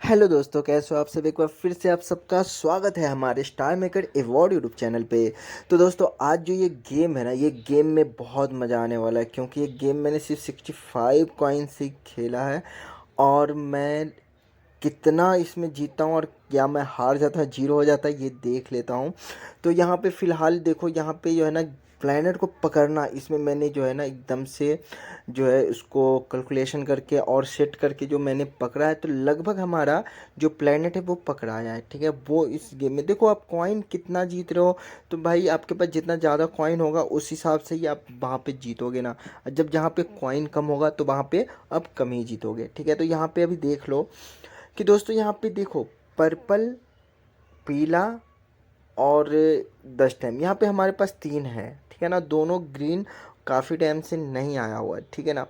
Hello दोस्तों, कैसे हो आप सब। एक बार फिर से आप सबका स्वागत है हमारे star maker award YouTube channel पे। तो दोस्तों, आज जो ये गेम है ना, ये गेम में बहुत मज़ा आने वाला है, क्योंकि ये गेम मैंने सिर्फ 65 कॉइन से खेला है। और मैं कितना इसमें जीता हूँ और क्या मैं हार जाता है, जीरो हो जाता है, ये देख लेता हूँ। तो यहाँ पे फ़िलहाल देखो, यहाँ पे जो है ना, प्लैनेट को पकड़ना, इसमें मैंने जो है ना एकदम से जो है उसको कैलकुलेशन करके और सेट करके जो मैंने पकड़ा है, तो लगभग हमारा जो प्लैनेट है वो पकड़ाया है। ठीक है, वो इस गेम में देखो आप कॉइन कितना जीत रहे हो। तो भाई आपके पास जितना ज़्यादा कॉइन होगा उस हिसाब से ही आप वहाँ पे जीतोगे ना। जब जहाँ पे कॉइन कम होगा तो वहाँ पे आप कम ही जीतोगे। ठीक है, तो यहाँ पे अभी देख लो कि दोस्तों, यहाँ पे देखो पर्पल, पीला और 10 टाइम यहाँ पे हमारे पास तीन है। ठीक है ना, दोनों ग्रीन काफ़ी टाइम से नहीं आया हुआ है। ठीक है ना,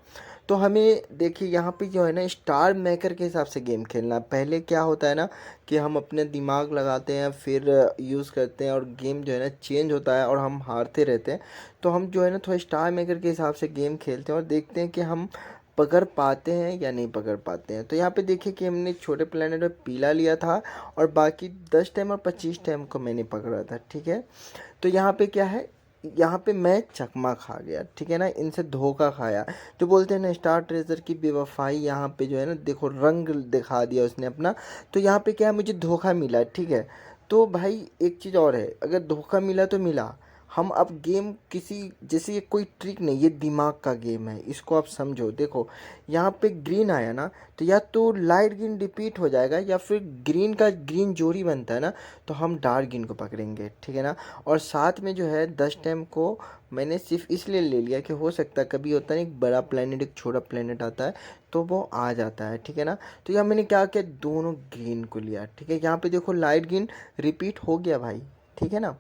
तो हमें देखिए यहाँ पे जो है ना स्टार मेकर के हिसाब से गेम खेलना है। पहले क्या होता है ना कि हम अपने दिमाग लगाते हैं, फिर यूज़ करते हैं और गेम जो है ना चेंज होता है और हम हारते रहते हैं। तो हम जो है ना थोड़ा स्टार मेकर के हिसाब से गेम खेलते हैं और देखते हैं कि हम पकड़ पाते हैं या नहीं पकड़ पाते हैं। तो यहाँ पे देखिए कि हमने छोटे प्लेनेट में पीला लिया था और बाकी 10 टाइम और 25 टाइम को मैंने पकड़ा था। ठीक है, तो यहाँ पे क्या है, यहाँ पे मैं चकमा खा गया। ठीक है ना, इनसे धोखा खाया। जो बोलते हैं ना स्टार ट्रेजर की बेवफाई, यहाँ पे जो है ना देखो रंग दिखा दिया उसने अपना। तो यहाँ पे क्या है, मुझे धोखा मिला। ठीक है, तो भाई एक चीज़ और है, अगर धोखा मिला तो मिला। हम अब गेम किसी जैसे, ये कोई ट्रिक नहीं, ये दिमाग का गेम है, इसको आप समझो। देखो यहाँ पे ग्रीन आया ना, तो या तो लाइट ग्रीन रिपीट हो जाएगा या फिर ग्रीन का ग्रीन जोड़ी बनता है ना, तो हम डार्क ग्रीन को पकड़ेंगे। ठीक है ना, और साथ में जो है 10 टाइम को मैंने सिर्फ इसलिए ले लिया कि हो सकता है कभी होता है ना, एक बड़ा प्लेनेट एक छोटा प्लेनेट आता है तो वो आ जाता है। ठीक है ना, तो यहाँ मैंने क्या किया, दोनों ग्रीन को लिया। ठीक है, यहाँ पे देखो लाइट ग्रीन रिपीट हो गया भाई। ठीक है ना,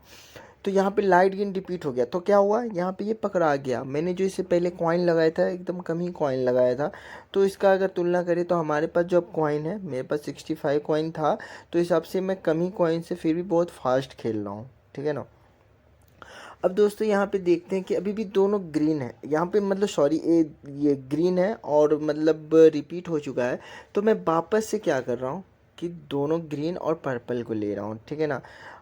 तो यहाँ पे लाइट गेन रिपीट हो गया, तो क्या हुआ, यहाँ पे ये पकड़ा गया। मैंने जो इससे पहले कॉइन लगाया था, एकदम कम ही कॉइन लगाया था। तो इसका अगर तुलना करें तो हमारे पास जो अब कॉइन है, मेरे पास 65 कॉइन था, तो इस हिसाब से मैं कम ही कॉइन से फिर भी बहुत फास्ट खेल रहा हूँ। ठीक है ना, अब दोस्तों यहाँ पे देखते हैं कि अभी भी दोनों ग्रीन है। यहाँ पे मतलब सॉरी, ये ग्रीन है और मतलब रिपीट हो चुका है। तो मैं वापस से क्या कर रहा हूँ कि दोनों ग्रीन और पर्पल को ले रहा हूँ। ठीक है ना,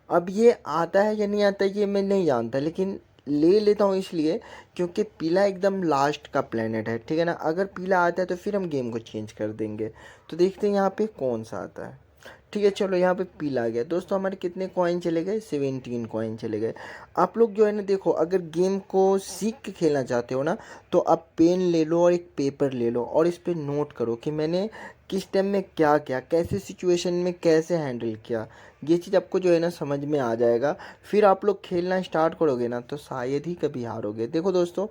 अब ये आता है या नहीं आता ये मैं नहीं जानता, लेकिन ले लेता हूँ इसलिए क्योंकि पीला एकदम लास्ट का प्लेनेट है। ठीक है ना, अगर पीला आता है तो फिर हम गेम को चेंज कर देंगे। तो देखते हैं यहाँ पे कौन सा आता है। ठीक है, चलो यहाँ पे पीला आ गया। दोस्तों हमारे कितने कॉइन चले गए, 17 कॉइन चले गए। आप लोग जो है ना देखो, अगर गेम को सीख के खेलना चाहते हो ना, तो आप पेन ले लो और एक पेपर ले लो और इस पे नोट करो कि मैंने किस टाइम में क्या किया, कैसे सिचुएशन में कैसे हैंडल किया। ये चीज़ आपको जो है ना समझ में आ जाएगा। फिर आप लोग खेलना स्टार्ट करोगे ना तो शायद ही कभी हारोगे। देखो दोस्तों,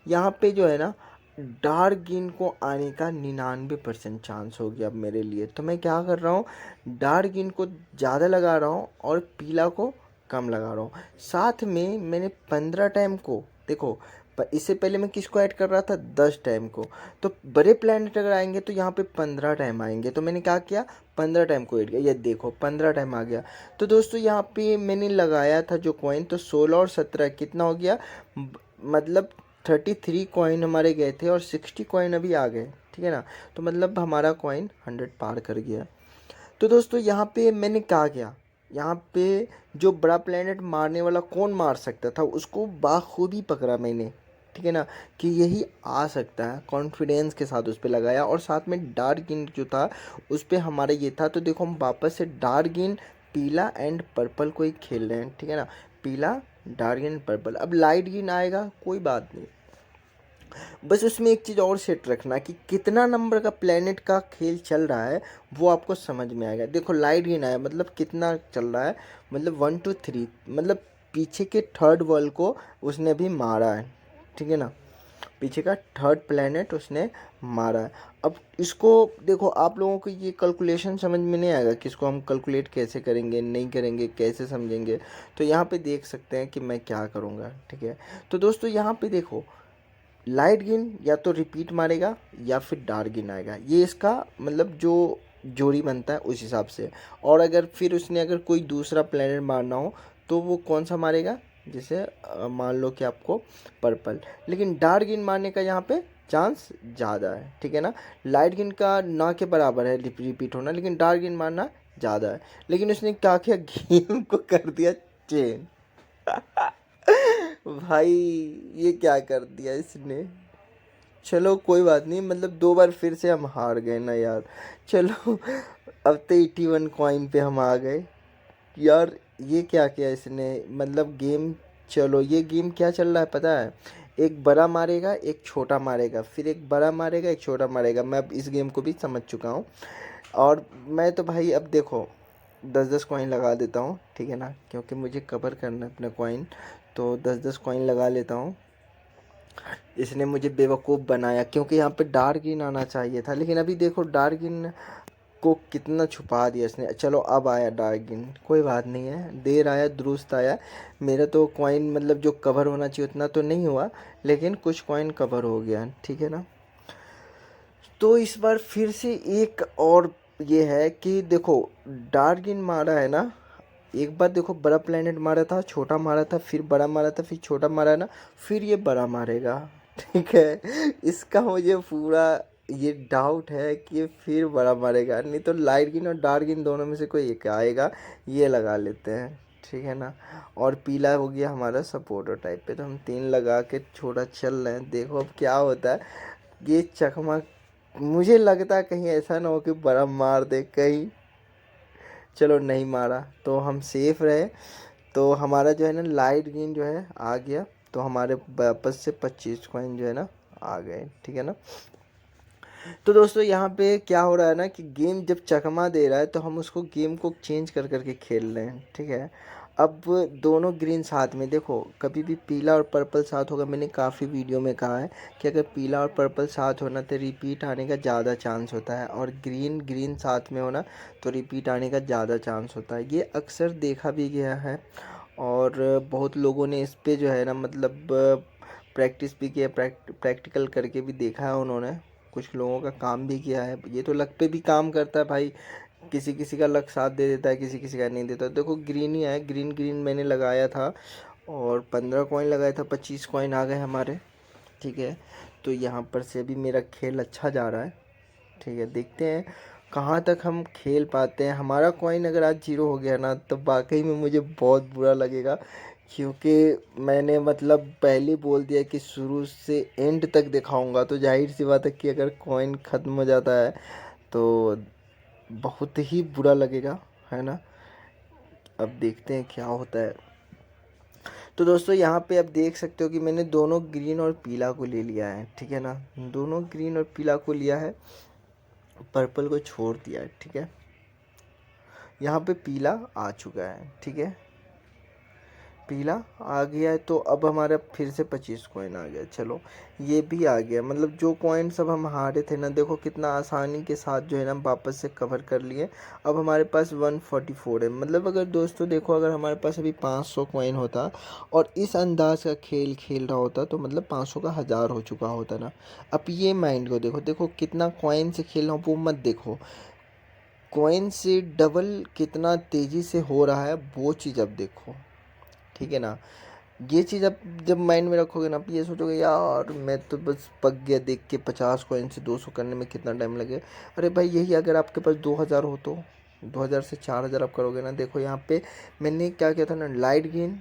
यहाँ पे जो है ना डार्क ग्रीन को आने का 99% चांस हो गया अब मेरे लिए। तो मैं क्या कर रहा हूँ, डार्क ग्रीन को ज़्यादा लगा रहा हूँ और पीला को कम लगा रहा हूँ। साथ में मैंने 15 टाइम को देखो, इससे पहले मैं किसको ऐड कर रहा था, 10 टाइम को। तो बड़े प्लैनेट अगर आएंगे तो यहाँ पे 15 टाइम आएंगे, तो मैंने क्या किया, 15 टाइम को ऐड किया। ये देखो 15 टाइम आ गया। तो दोस्तों यहाँ पे मैंने लगाया था जो कॉइन, तो 16 और 17 कितना हो गया, मतलब 33 कॉइन हमारे गए थे और 60 कॉइन अभी आ गए। ठीक है ना, तो मतलब हमारा कॉइन 100 पार कर गया। तो दोस्तों यहाँ पे मैंने क्या किया, यहाँ पे जो बड़ा प्लेनेट मारने वाला कौन मार सकता था उसको बाखूबी पकड़ा मैंने। ठीक है ना, कि यही आ सकता है, कॉन्फिडेंस के साथ उस पर लगाया और साथ में डार्क ग्रीन जो था उस पर हमारा ये था। तो देखो हम वापस से डार्क ग्रीन, पीला एंड पर्पल को ही खेल रहे हैं। ठीक है ना, पीला, डार्क ग्रीन, पर्पल। अब लाइट ग्रीन आएगा कोई बात नहीं, बस उसमें एक चीज़ और सेट रखना कि कितना नंबर का प्लेनेट का खेल चल रहा है वो आपको समझ में आएगा। देखो लाइट ग्रीन आया मतलब कितना चल रहा है, मतलब 1 2 3, मतलब पीछे के थर्ड वर्ल्ड को उसने भी मारा है। ठीक है ना, पीछे का थर्ड प्लेनेट उसने मारा है। अब इसको देखो, आप लोगों को ये कैलकुलेशन समझ में नहीं आएगा कि इसको हम कैलकुलेट कैसे करेंगे, नहीं करेंगे, कैसे समझेंगे। तो यहाँ पे देख सकते हैं कि मैं क्या करूँगा। ठीक है, तो दोस्तों यहाँ पे देखो, लाइट गिन या तो रिपीट मारेगा या फिर डार्क गिन आएगा, ये इसका मतलब जो जोड़ी बनता है उस हिसाब से। और अगर फिर उसने अगर कोई दूसरा प्लेनेट मारना हो तो वो कौन सा मारेगा, जैसे मान लो कि आपको पर्पल, लेकिन डार्क गिन मारने का यहाँ पे चांस ज़्यादा है, ठीक है ना। लाइट गेन का ना के बराबर है रिपीट होना, लेकिन डार्क गेन मारना ज़्यादा है। लेकिन उसने क्या किया, गेम को कर दिया चेंज। भाई ये क्या कर दिया इसने। चलो कोई बात नहीं, मतलब 2 बार फिर से हम हार गए ना यार। चलो अब तो 81 कॉइन पे हम आ गए यार। ये क्या किया इसने, मतलब गेम, चलो ये गेम क्या चल रहा है पता है, एक बड़ा मारेगा एक छोटा मारेगा, फिर एक बड़ा मारेगा एक छोटा मारेगा। मैं अब इस गेम को भी समझ चुका हूँ। और मैं तो भाई अब देखो 10-10 कॉइन लगा देता हूँ, ठीक है ना, क्योंकि मुझे कवर करना है अपना कॉइन। तो 10-10 कॉइन लगा लेता हूँ। इसने मुझे बेवकूफ़ बनाया, क्योंकि यहाँ पे डार्गिन आना चाहिए था, लेकिन अभी देखो डार्गिन को कितना छुपा दिया इसने। चलो अब आया डार्गिन, कोई बात नहीं है, देर आया दुरुस्त आया। मेरा तो कॉइन मतलब जो कवर होना चाहिए उतना तो नहीं हुआ, लेकिन कुछ कॉइन कवर हो गया, ठीक है ना। तो इस बार फिर से एक और ये है कि देखो डार्गिन मारा है ना, एक बार देखो बड़ा प्लेनेट मारा था, छोटा मारा था, फिर बड़ा मारा था, फिर छोटा मारा है ना, फिर ये बड़ा मारेगा। ठीक है, इसका मुझे पूरा ये डाउट है कि ये फिर बड़ा मारेगा, नहीं तो लाइट गिन और डार्क गिन दोनों में से कोई एक आएगा। ये लगा लेते हैं, ठीक है ना। और पीला हो गया हमारा सपोर्टर टाइप पे, तो हम 3 लगा के छोटा चल रहे हैं, देखो अब क्या होता है। ये चकमा, मुझे लगता है कहीं ऐसा ना हो कि बड़ा मार दे कहीं। चलो नहीं मारा तो हम सेफ रहे। तो हमारा जो है ना लाइट ग्रीन जो है आ गया, तो हमारे वापस से 25 कॉइन जो है ना आ गए, ठीक है ना। तो दोस्तों यहाँ पे क्या हो रहा है ना कि गेम जब चकमा दे रहा है तो हम उसको गेम को चेंज कर करके खेल रहे हैं, ठीक है। अब दोनों ग्रीन साथ में, देखो कभी भी पीला और पर्पल साथ होगा, मैंने काफ़ी वीडियो में कहा है कि अगर पीला और पर्पल साथ होना तो रिपीट आने का ज़्यादा चांस होता है, और ग्रीन ग्रीन साथ में होना तो रिपीट आने का ज़्यादा चांस होता है। ये अक्सर देखा भी गया है, और बहुत लोगों ने इस पे जो है ना मतलब प्रैक्टिस भी किया, प्रैक्टिकल करके भी देखा है उन्होंने। कुछ लोगों का काम भी किया है, ये तो लक पे भी काम करता है भाई। किसी किसी का लक साथ दे देता है, किसी किसी का नहीं देता। देखो ग्रीन ही है, ग्रीन ग्रीन मैंने लगाया था और 15 कॉइन लगाया था, 25 कॉइन आ गए हमारे, ठीक है। तो यहाँ पर से भी मेरा खेल अच्छा जा रहा है, ठीक है। देखते हैं कहाँ तक हम खेल पाते हैं। हमारा कॉइन अगर आज 0 हो गया ना तो वाकई में मुझे बहुत बुरा लगेगा, क्योंकि मैंने मतलब पहले बोल दिया कि शुरू से एंड तक दिखाऊंगा, तो जाहिर सी बात है कि अगर कॉइन ख़त्म हो जाता है तो बहुत ही बुरा लगेगा, है ना। अब देखते हैं क्या होता है। तो दोस्तों यहाँ पे आप देख सकते हो कि मैंने दोनों ग्रीन और पीला को ले लिया है, ठीक है ना। दोनों ग्रीन और पीला को लिया है, पर्पल को छोड़ दिया है, ठीक है। यहाँ पे पीला आ चुका है, ठीक है, पीला आ गया है। तो अब हमारा फिर से 25 कॉइन आ गया। चलो ये भी आ गया, मतलब जो कॉइन सब हम हारे थे ना, देखो कितना आसानी के साथ जो है ना हम वापस से कवर कर लिए। अब हमारे पास 144 है, मतलब अगर दोस्तों देखो अगर हमारे पास अभी 500 कॉइन होता और इस अंदाज का खेल खेल रहा होता तो मतलब 500 का 1000 हो चुका होता ना। अब ये माइंड को देखो, देखो कितना कॉइन से खेल रहा हूँ वो मत देखो, कॉइन से डबल कितना तेज़ी से हो रहा है वो चीज़ अब देखो, ठीक है ना। ये चीज़ आप जब माइंड में रखोगे ना, आप ये सोचोगे यार मैं तो बस पक गया देख के 50 कॉइन से 200 करने में कितना टाइम लगे। अरे भाई यही अगर आपके पास 2000 हो तो 2000 से 4000 आप करोगे ना। देखो यहाँ पे मैंने क्या किया था ना, लाइट ग्रीन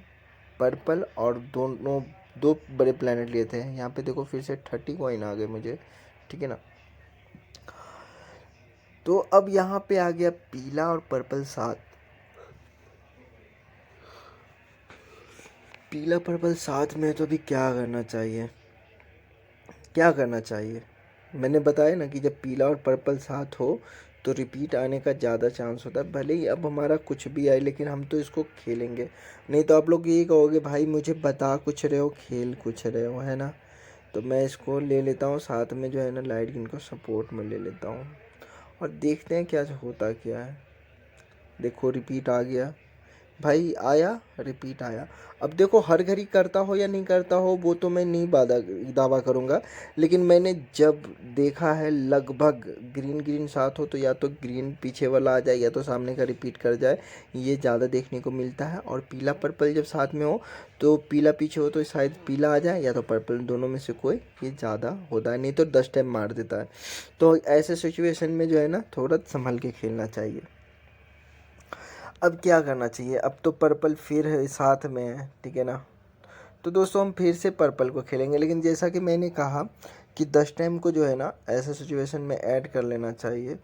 पर्पल और दोनों 2 बड़े प्लेनेट लिए थे। यहाँ पे देखो फिर से 30 कॉइन आ गए मुझे, ठीक है ना। तो अब यहाँ पे आ गया पीला और पर्पल साथ, पीला पर्पल साथ में। तो अभी क्या करना चाहिए, क्या करना चाहिए। मैंने बताया ना कि जब पीला और पर्पल साथ हो तो रिपीट आने का ज़्यादा चांस होता है। भले ही अब हमारा कुछ भी आए लेकिन हम तो इसको खेलेंगे, नहीं तो आप लोग यही कहोगे भाई मुझे बता कुछ रहे हो खेल कुछ रहे हो, है ना। तो मैं इसको ले लेता हूँ साथ में जो है ना लाइट गिन को सपोर्ट में ले लेता हूँ, और देखते हैं क्या होता क्या है। देखो रिपीट आ गया, भाई आया, रिपीट आया। अब देखो हर घड़ी करता हो या नहीं करता हो वो तो मैं नहीं दावा करूँगा, लेकिन मैंने जब देखा है लगभग ग्रीन ग्रीन साथ हो तो या तो ग्रीन पीछे वाला आ जाए या तो सामने का रिपीट कर जाए, ये ज़्यादा देखने को मिलता है। और पीला पर्पल जब साथ में हो तो पीला पीछे हो तो शायद पीला आ जाए या तो पर्पल, दोनों में से कोई ये ज़्यादा होता है, नहीं तो 10 टाइम मार देता है। तो ऐसे सिचुएशन में जो है ना थोड़ा संभल के खेलना चाहिए। अब क्या करना चाहिए, अब तो पर्पल फिर साथ में है, ठीक है ना। तो दोस्तों हम फिर से पर्पल को खेलेंगे, लेकिन जैसा कि मैंने कहा कि 10 टाइम को जो है ना ऐसे सिचुएशन में ऐड कर लेना चाहिए।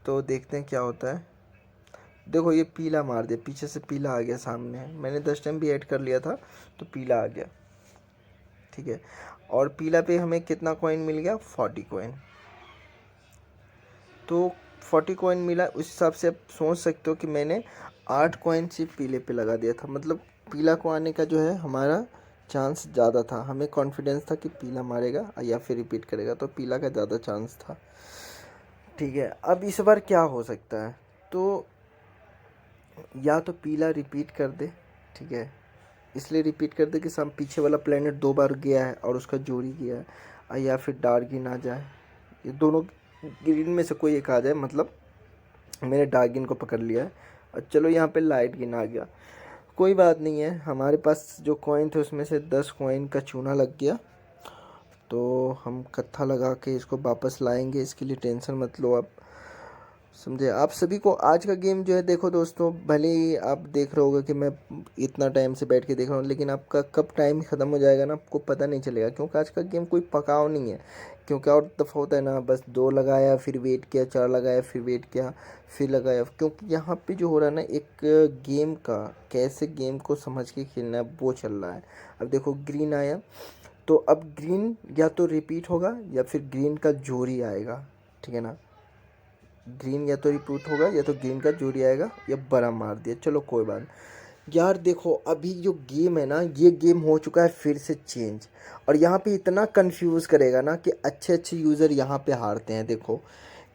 तो देखते हैं क्या होता है। देखो ये पीला मार दिया, पीछे से पीला आ गया सामने, मैंने 10 टाइम भी ऐड कर लिया था तो पीला आ गया, ठीक है। और पीला पे हमें कितना कॉइन मिल गया, 40 कॉइन। तो 40 कॉइन मिला, उस हिसाब से आप सोच सकते हो कि मैंने 8 कॉइन सिर्फ पीले पे लगा दिया था। मतलब पीला को आने का जो है हमारा चांस ज़्यादा था, हमें कॉन्फिडेंस था कि पीला मारेगा या फिर रिपीट करेगा, तो पीला का ज़्यादा चांस था, ठीक है। अब इस बार क्या हो सकता है, तो या तो पीला रिपीट कर दे, ठीक है, इसलिए रिपीट कर दे कि सब पीछे वाला प्लेनेट 2 बार गया है और उसका जोड़ी गया है, या फिर डार्क ग्रीन आ जाए, ये दोनों ग्रीन में से कोई एक आ जाए। मतलब मैंने डार्क ग्रीन को पकड़ लिया है और चलो यहाँ पे लाइट ग्रीन आ गया, कोई बात नहीं है, हमारे पास जो कॉइन थे उसमें से 10 कॉइन का चूना लग गया, तो हम कत्था लगा के इसको वापस लाएंगे, इसके लिए टेंशन मत लो आप, समझे। आप सभी को आज का गेम जो है, देखो दोस्तों, भले ही आप देख रहे होगे कि मैं इतना टाइम से बैठ के देख रहा हूँ, लेकिन आपका कब टाइम ख़त्म हो जाएगा ना आपको पता नहीं चलेगा, क्योंकि आज का गेम कोई पकाव नहीं है। क्योंकि और दफ़ा होता है ना, बस 2 लगाया फिर वेट किया, 4 लगाया फिर वेट किया फिर लगाया, क्योंकि यहाँ पे जो हो रहा है ना एक गेम का कैसे गेम को समझ के खेलना है वो चल रहा है। अब देखो ग्रीन आया, तो अब ग्रीन या तो रिपीट होगा या फिर ग्रीन का जोड़ी आएगा, ठीक है ना। ग्रीन या तो रिपीट होगा या तो ग्रीन का जोड़ी आएगा, या बड़ा मार दिया, चलो कोई बात नहीं। यार देखो अभी जो गेम है ना, ये गेम हो चुका है फिर से चेंज, और यहाँ पे इतना कंफ्यूज करेगा ना कि अच्छे अच्छे यूज़र यहाँ पे हारते हैं। देखो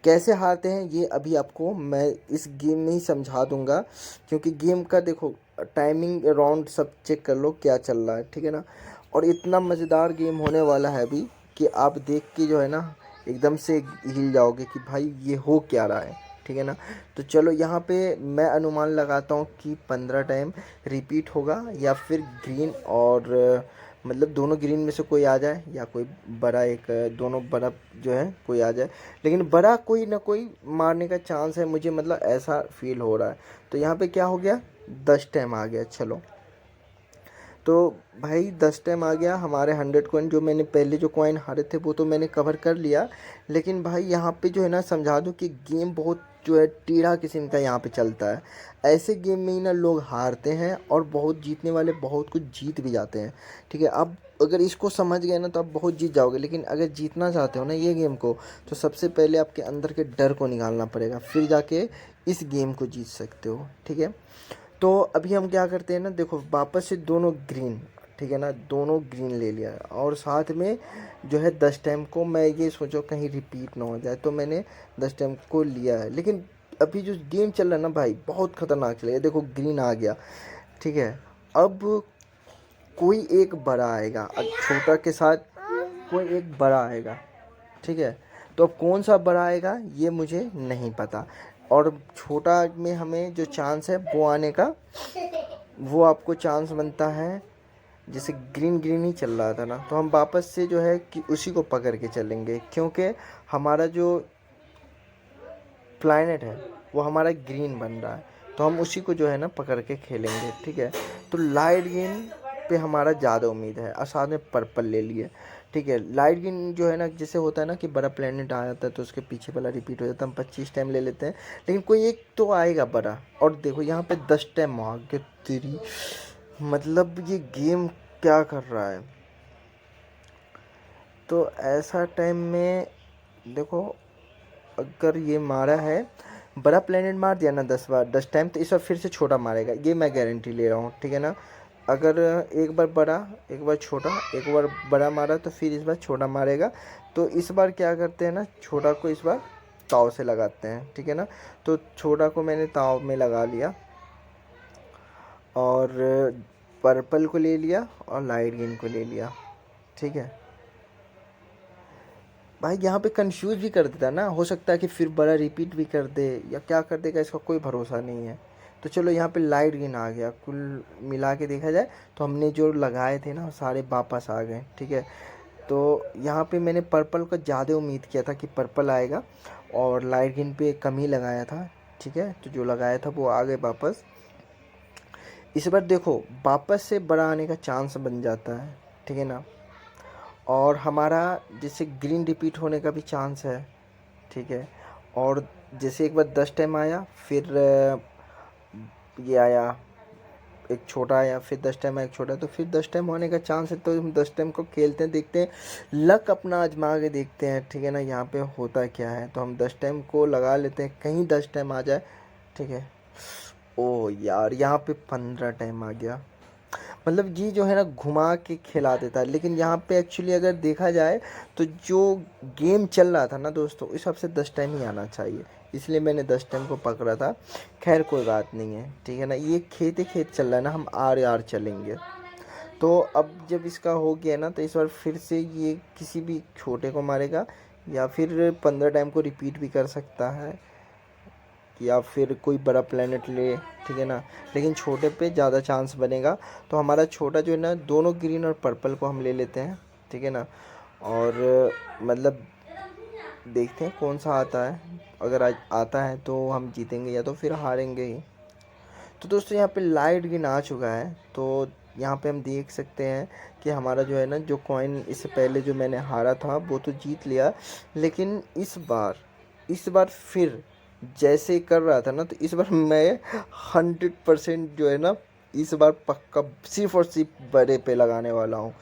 कैसे हारते हैं ये अभी आपको मैं इस गेम में ही समझा दूंगा, क्योंकि गेम का देखो टाइमिंग राउंड सब चेक कर लो क्या चल रहा है, ठीक है ना। और इतना मज़ेदार गेम होने वाला है अभी कि आप देख के जो है ना एकदम से हिल जाओगे कि भाई ये हो क्या रहा है, ठीक है ना। तो चलो यहाँ पे मैं अनुमान लगाता हूँ कि 15 टाइम रिपीट होगा, या फिर ग्रीन और मतलब दोनों ग्रीन में से कोई आ जाए, या कोई बड़ा एक दोनों बड़ा जो है कोई आ जाए, लेकिन बड़ा कोई ना कोई मारने का चांस है मुझे, मतलब ऐसा फील हो रहा है। तो यहाँ पे क्या हो गया, 10 टाइम आ गया, चलो। तो भाई 10 टाइम आ गया, हमारे 100 कॉइन, जो मैंने पहले जो कॉइन हारे थे वो तो मैंने कवर कर लिया, लेकिन भाई यहाँ पे जो है ना समझा दूँ कि गेम बहुत जो है टेढ़ा किस्म का यहाँ पे चलता है। ऐसे गेम में ही ना लोग हारते हैं और बहुत जीतने वाले बहुत कुछ जीत भी जाते हैं, ठीक है। अब अगर इसको समझ गए ना तो आप बहुत जीत जाओगे, लेकिन अगर जीतना चाहते हो ना ये गेम को, तो सबसे पहले आपके अंदर के डर को निकालना पड़ेगा, फिर जाके इस गेम को जीत सकते हो, ठीक है। तो अभी हम क्या करते हैं ना, देखो वापस से दोनों ग्रीन, ठीक है ना, दोनों ग्रीन ले लिया, और साथ में जो है 10 टाइम को मैं ये सोचो कहीं रिपीट ना हो जाए, तो मैंने 10 टाइम को लिया है। लेकिन अभी जो गेम चल रहा है ना भाई बहुत ख़तरनाक चलेगा। देखो ग्रीन आ गया, ठीक है। अब कोई एक बड़ा आएगा, अब छोटा के साथ कोई एक बड़ा आएगा, ठीक है। तो अब कौन सा बड़ा आएगा ये मुझे नहीं पता, और छोटा में हमें जो चांस है वो आने का, वो आपको चांस बनता है, जैसे ग्रीन ग्रीन ही चल रहा था ना, तो हम वापस से जो है कि उसी को पकड़ के चलेंगे, क्योंकि हमारा जो प्लैनेट है वो हमारा ग्रीन बन रहा है, तो हम उसी को जो है ना पकड़ के खेलेंगे, ठीक है। तो लाइट ग्रीन पे हमारा ज़्यादा उम्मीद है, और साथ में पर्पल ले लिए, ठीक है। लाइट ग्रीन जो है ना जैसे होता है ना कि बड़ा प्लेनेट आ जाता है तो उसके पीछे वाला रिपीट हो जाता है, हम 25 टाइम ले लेते हैं, लेकिन कोई एक तो आएगा बड़ा। और देखो यहाँ पे 10 टाइम आ गया, तेरी मतलब ये गेम क्या कर रहा है। तो ऐसा टाइम में देखो अगर ये मारा है, बड़ा प्लेनेट मार दिया ना 10 बार 10 टाइम, तो इस बार फिर से छोटा मारेगा, ये मैं गारंटी ले रहा हूँ, ठीक है ना। अगर एक बार बड़ा एक बार छोटा, एक बार बड़ा मारा तो फिर इस बार छोटा मारेगा। तो इस बार क्या करते हैं ना, छोटा को इस बार ताव से लगाते हैं, ठीक है ना। तो छोटा को मैंने ताव में लगा लिया, और पर्पल को ले लिया और लाइट ग्रीन को ले लिया। ठीक है भाई, यहाँ पे कंफ्यूज भी कर देता ना, हो सकता है कि फिर बड़ा रिपीट भी कर दे या क्या कर देगा, इसका कोई भरोसा नहीं है। तो चलो यहाँ पे लाइट ग्रीन आ गया। कुल मिला के देखा जाए तो हमने जो लगाए थे ना वो सारे वापस आ गए। ठीक है, तो यहाँ पे मैंने पर्पल को ज़्यादा उम्मीद किया था कि पर्पल आएगा और लाइट ग्रीन पे कम ही लगाया था। ठीक है, तो जो लगाया था वो आ गए वापस। इस बार देखो वापस से बड़ा आने का चांस बन जाता है। ठीक है ना, और हमारा जैसे ग्रीन रिपीट होने का भी चांस है। ठीक है, और जैसे एक बार 10 टाइम आया, फिर ये आया एक छोटा आया, फिर 10 टाइम आया एक छोटा, तो फिर 10 टाइम होने का चांस है। तो हम 10 टाइम को खेलते हैं, देखते हैं, लक अपना आजमा के देखते हैं। ठीक है ना, यहाँ पे होता क्या है। तो हम 10 टाइम को लगा लेते हैं, कहीं 10 टाइम आ जाए। ठीक है, ओ यार यहाँ पे 15 टाइम आ गया। मतलब ये जो है ना घुमा के खिला देता है। लेकिन यहाँ पे एक्चुअली अगर देखा जाए तो जो गेम चल रहा था ना दोस्तों, इस हिसाब से 10 टाइम ही आना चाहिए, इसलिए मैंने 10 टाइम को पकड़ा था। खैर कोई बात नहीं है। ठीक है ना, ये खेत ही खेत चल रहा है ना, हम आर आर चलेंगे। तो अब जब इसका हो गया ना, तो इस बार फिर से ये किसी भी छोटे को मारेगा या फिर 15 टाइम को रिपीट भी कर सकता है या फिर कोई बड़ा प्लेनेट ले। ठीक है ना, लेकिन छोटे पे ज़्यादा चांस बनेगा। तो हमारा छोटा जो है ना, दोनों ग्रीन और पर्पल को हम ले लेते हैं। ठीक है ना, और मतलब देखते हैं कौन सा आता है। अगर आज आता है तो हम जीतेंगे या तो फिर हारेंगे ही। तो दोस्तों यहाँ पे लाइट ग्रीन आ चुका है। तो यहाँ पे हम देख सकते हैं कि हमारा जो है ना, जो कॉइन इससे पहले जो मैंने हारा था वो तो जीत लिया, लेकिन इस बार फिर जैसे कर रहा था ना, तो इस बार मैं 100% जो है ना, इस बार पक्का सिर्फ और सिर्फ बड़े पे लगाने वाला हूँ।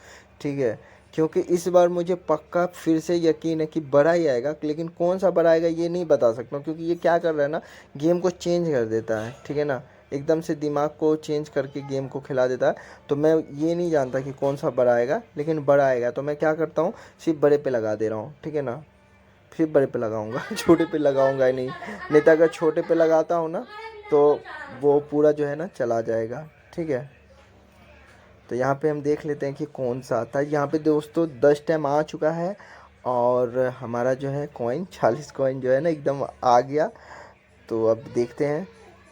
ठीक है, क्योंकि इस बार मुझे पक्का फिर से यकीन है कि बड़ा ही आएगा। लेकिन कौन सा बड़ा आएगा ये नहीं बता सकता हूँ, क्योंकि ये क्या कर रहा है ना, गेम को चेंज कर देता है। ठीक है ना, एकदम से दिमाग को चेंज करके गेम को खिला देता है। तो मैं ये नहीं जानता कि कौन सा बड़ा आएगा, लेकिन बड़ा आएगा तो मैं क्या करता हूँ, सिर्फ बड़े पे लगा दे रहा हूँ। ठीक है ना, फिर बड़े पे लगाऊंगा छोटे पे लगाऊंगा ही नहीं तो अगर छोटे पे लगाता हूँ ना तो वो पूरा जो है ना चला जाएगा। ठीक है, तो यहाँ पे हम देख लेते हैं कि कौन सा आता है। यहाँ पे दोस्तों 10 टाइम आ चुका है और हमारा जो है कॉइन 40 कॉइन जो है ना एकदम आ गया। तो अब देखते हैं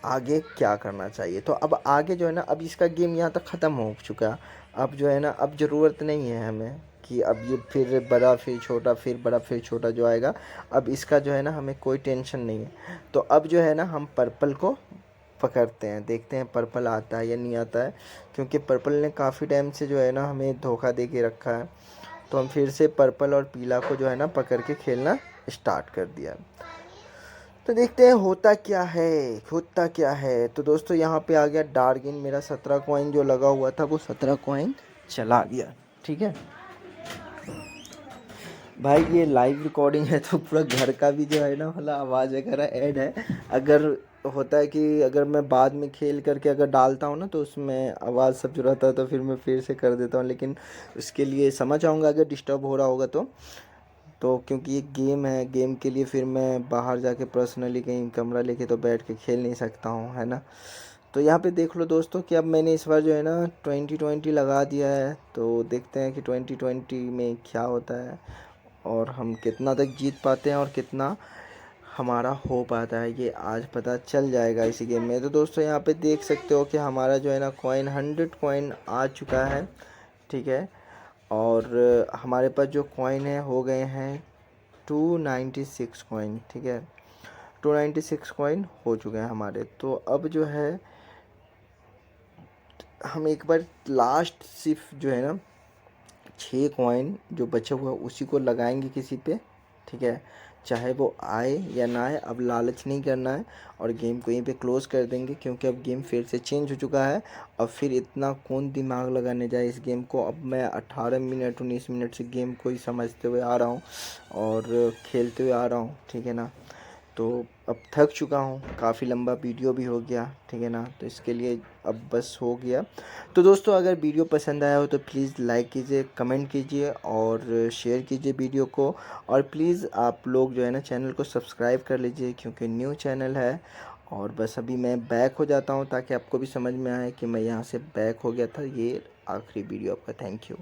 आगे क्या करना चाहिए। तो अब आगे जो है ना, अब इसका गेम यहाँ तक ख़त्म हो चुका है। अब जो है ना, अब ज़रूरत नहीं है हमें कि अब ये फिर बड़ा फिर छोटा फिर बड़ा फिर छोटा जो आएगा। अब इसका जो है ना हमें कोई टेंशन नहीं है। तो अब जो है ना हम पर्पल को पकड़ते हैं, देखते हैं पर्पल आता है या नहीं आता है, क्योंकि पर्पल ने काफ़ी टाइम से जो है ना हमें धोखा दे के रखा है। तो हम फिर से पर्पल और पीला को जो है ना पकड़ के खेलना स्टार्ट कर दिया। तो देखते हैं होता क्या है, होता क्या है। तो दोस्तों यहाँ पे आ गया डार्क ग्रीन, मेरा 17 कॉइन जो लगा हुआ था वो 17 कॉइन चला गया। ठीक है भाई, ये लाइव रिकॉर्डिंग है तो पूरा घर का भी जो है ना मतलब आवाज़ वगैरह ऐड है। अगर होता है कि अगर मैं बाद में खेल करके अगर डालता हूँ ना तो उसमें आवाज़ सब जो रहता है तो फिर मैं फिर से कर देता हूँ, लेकिन उसके लिए समझ आऊँगा अगर डिस्टर्ब हो रहा होगा तो क्योंकि ये गेम है, गेम के लिए फिर मैं बाहर जाके पर्सनली कहीं कमरा लेके तो बैठ के खेल नहीं सकता हूँ, है ना। तो यहाँ पे देख लो दोस्तों कि अब मैंने इस बार जो है ना 2020 लगा दिया है। तो देखते हैं कि 2020 में क्या होता है और हम कितना तक जीत पाते हैं और कितना हमारा हो पाता है, ये आज पता चल जाएगा इसी गेम में। तो दोस्तों यहाँ पे देख सकते हो कि हमारा जो है ना कॉइन 100 कॉइन आ चुका है। ठीक है, और हमारे पास जो कॉइन है हो गए हैं 296 कॉइन। ठीक है, 296 कॉइन हो चुके हैं हमारे। तो अब जो है हम एक बार लास्ट सिर्फ जो है ना 6 कॉइन जो बचे हुए उसी को लगाएंगे किसी पे। ठीक है, चाहे वो आए या ना आए, अब लालच नहीं करना है और गेम को यहीं पे क्लोज़ कर देंगे, क्योंकि अब गेम फिर से चेंज हो चुका है। अब फिर इतना कौन दिमाग लगाने जाए इस गेम को। अब मैं 18 मिनट 19 मिनट से गेम को ही समझते हुए आ रहा हूँ और खेलते हुए आ रहा हूँ। ठीक है ना, तो अब थक चुका हूँ, काफ़ी लंबा वीडियो भी हो गया। ठीक है ना, तो इसके लिए अब बस हो गया। तो दोस्तों अगर वीडियो पसंद आया हो तो प्लीज़ लाइक कीजिए, कमेंट कीजिए और शेयर कीजिए वीडियो को। और प्लीज़ आप लोग जो है ना चैनल को सब्सक्राइब कर लीजिए, क्योंकि न्यू चैनल है और बस अभी मैं बैक हो जाता हूँ ताकि आपको भी समझ में आए कि मैं यहाँ से बैक हो गया था। ये आखिरी वीडियो आपका। Thank you.